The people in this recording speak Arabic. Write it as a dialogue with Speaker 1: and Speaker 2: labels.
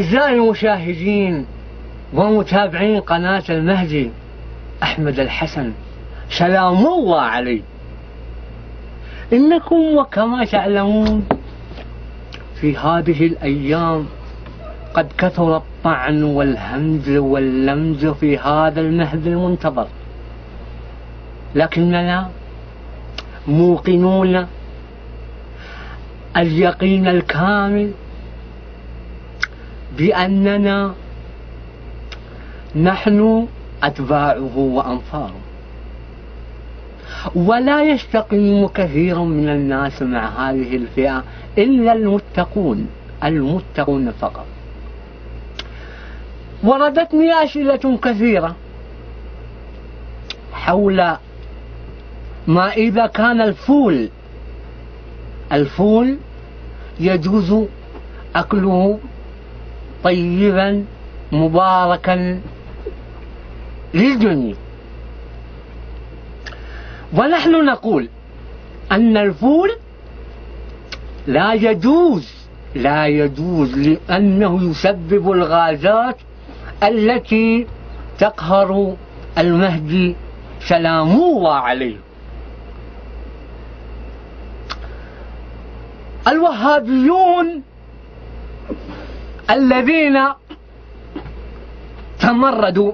Speaker 1: أعزائي المشاهدين ومتابعين قناة المهدي أحمد الحسن، سلام الله عليه. إنكم وكما تعلمون في هذه الأيام قد كثر الطعن والهمز واللمز في هذا المهد المنتظر، لكننا موقنون اليقين الكامل بأننا نحن أتباعه وأنصاره، ولا يستقيم كثير من الناس مع هذه الفئة إلا المتقون فقط. وردتني أسئلة كثيرة حول ما إذا كان الفول يجوز أكله طيبا مباركا للجميع، ونحن نقول أن الفول لا يجوز لأنه يسبب الغازات التي تقهر المهدي سلام الله عليه. الوهابيون الذين تمردوا